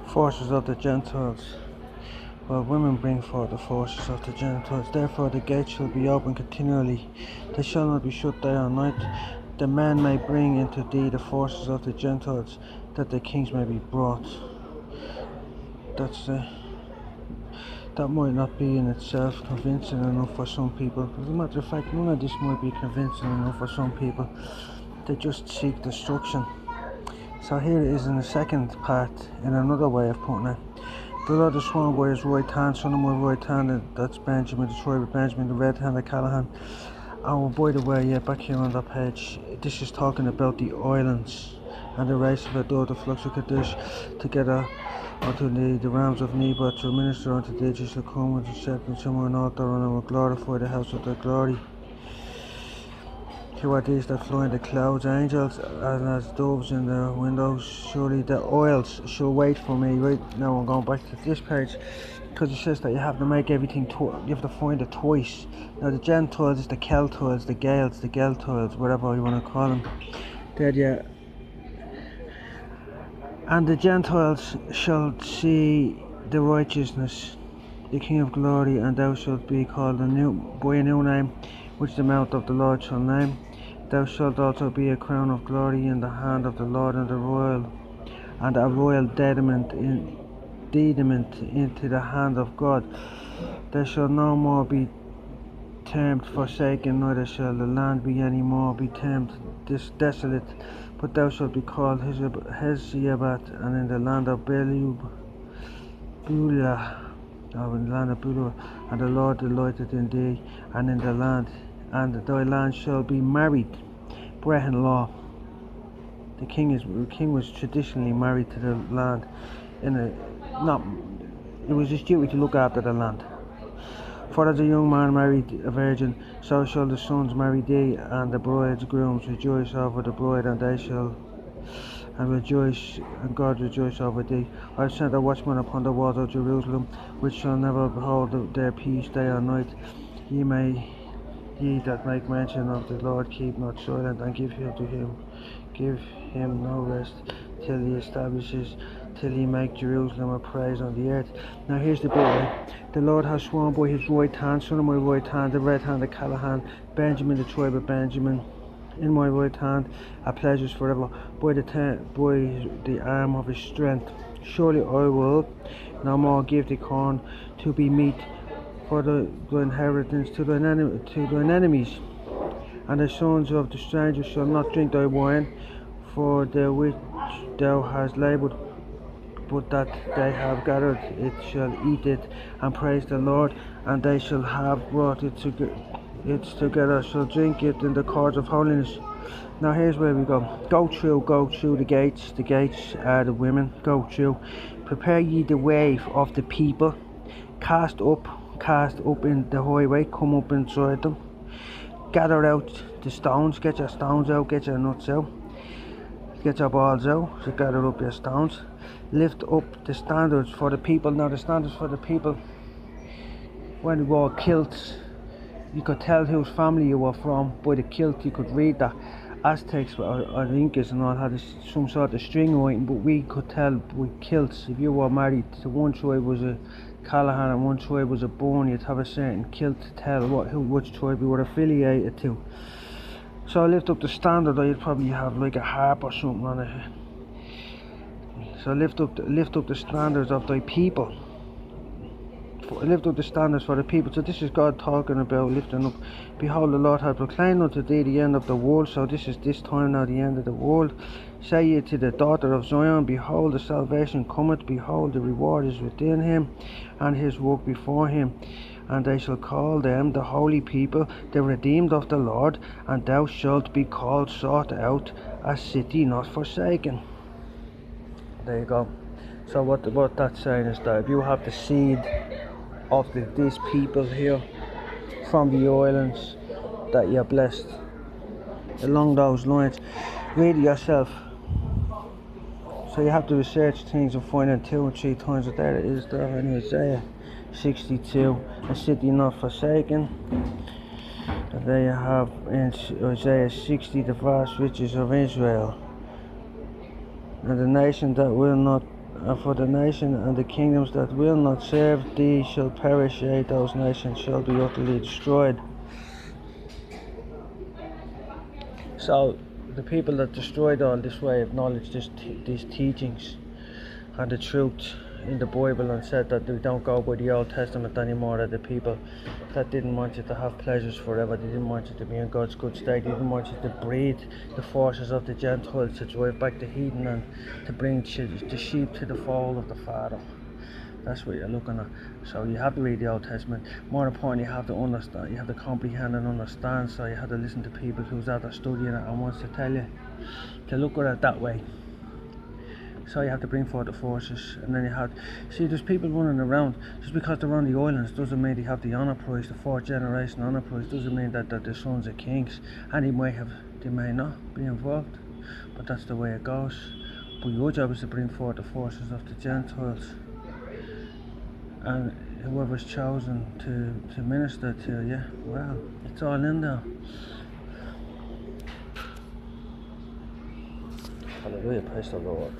Forces of the Gentiles. While women bring forth the forces of the Gentiles, therefore the gates shall be open continually, they shall not be shut day or night. The man may bring into thee the forces of the Gentiles, that the kings may be brought. That might not be in itself convincing enough for some people. As a matter of fact, none of this might be convincing enough for some people. They just seek destruction. So here it is in the second part, in another way of putting it. The Lord has sworn by his right hand, son of my right hand, that's Benjamin, the tribe of Benjamin, the red hand of Callahan. Oh, by the way, yeah, back here on that page, this is talking about the islands and the race of Ador, the flux of Kadesh, together unto the realms of Nebo, to minister unto thee, just to come and to set before an altar, and I will glorify the house of thy glory. Who are these that fly in the clouds, angels, and as doves in the windows? Surely the oils shall wait for me. Right now I'm going back to this page, because it says that you have to make everything, you have to find it twice. Now the Gentiles is the Celtiles, the Gaels, the Geltiles, whatever you want to call them. There, yeah. And the Gentiles shall see the righteousness, the King of glory, and thou shalt be called by a new name, which the mouth of the Lord shall name. Thou shalt also be a crown of glory in the hand of the Lord, and a royal dediment into the hand of God. There shall no more be termed forsaken, neither shall the land be any more be termed desolate, but thou shalt be called Hezeabat, and in the land of Beulah, and the Lord delighted in thee, and in the land, and thy land shall be married. Brehon law. The king was traditionally married to the land. It was his duty to look after the land. For as a young man married a virgin, so shall the sons marry thee, and the bridegrooms rejoice over the bride, and they shall rejoice, and God rejoice over thee. I have sent a watchman upon the walls of Jerusalem, which shall never behold their peace day or night. Ye that make mention of the Lord keep not silent, and give him no rest till he establishes, till he make Jerusalem a praise on the earth. Now here's the bit, right? The Lord has sworn by his right hand, son of my right hand, the red hand of Callahan, Benjamin, the tribe of Benjamin, in my right hand are pleasures forever, by the arm of his strength. Surely I will no more give thee corn to be meat for thy inheritance to thine enemies, and the sons of the stranger shall not drink thy wine, for the which thou hast laboured, but that they have gathered it shall eat it and praise the Lord, and they shall have brought it together, shall drink it in the courts of holiness. Now here's where we go. Go through the gates. The gates are the women. Go through. Prepare ye the way of the people. Cast up in the highway. Come up inside them. Gather out the stones. Get your stones out. Get your nuts out. Get your balls out. So gather up your stones. Lift up the standards for the people. Now the standards for the people, when we wore kilts, you could tell whose family you were from by the kilt. You could read that. Aztecs or Incas and all had some sort of string writing, but we could tell with kilts. If you were married to one tribe was a Callahan and one tribe was a Bone, you'd have a certain kilt to tell which tribe you were affiliated to. So I lift up the standard, I'd probably have like a harp or something on it. So lift up the standards of thy people. Lift up the standards for the people. So this is God talking about lifting up. Behold, the Lord hath proclaimed unto thee the end of the world. So this is this time now, the end of the world. Say ye to the daughter of Zion, behold, the salvation cometh. Behold, the reward is within him, and his work before him. And they shall call them the holy people, the redeemed of the Lord. And thou shalt be called, sought out, a city not forsaken. There you go. So what that's saying is that if you have the seed of these people here from the islands, that you're blessed. Along those lines, read it yourself. So you have to research things and find out 2 and 3 times that there it is there in Isaiah 62, a city not forsaken. And there you have in Isaiah 60, the vast riches of Israel, and the nation that will not And for the nation and the kingdoms that will not serve thee shall perish, yea, those nations shall be utterly destroyed. So the people that destroyed all this way of knowledge, these teachings and the truth in the Bible, and said that we don't go by the Old Testament anymore, are the people that didn't want you to have pleasures forever. They didn't want you to be in God's good state. They didn't want you to breed the forces of the Gentiles, to drive back the heathen and to bring the sheep to the fold of the Father. That's what you're looking at. So you have to read the Old Testament. More important, you have to understand, you have to comprehend and understand. So you have to listen to people who's out there studying it and wants to tell you to look at it that way. So you have to bring forth the forces, and then you have, see, there's people running around. Just because they're on the islands doesn't mean they have the honour prize, the 4th generation honour prize. Doesn't mean that they're sons of kings, and they may not be involved, but that's the way it goes. But your job is to bring forth the forces of the Gentiles, and whoever's chosen to minister to you, well, it's all in there. Hallelujah, praise the Lord.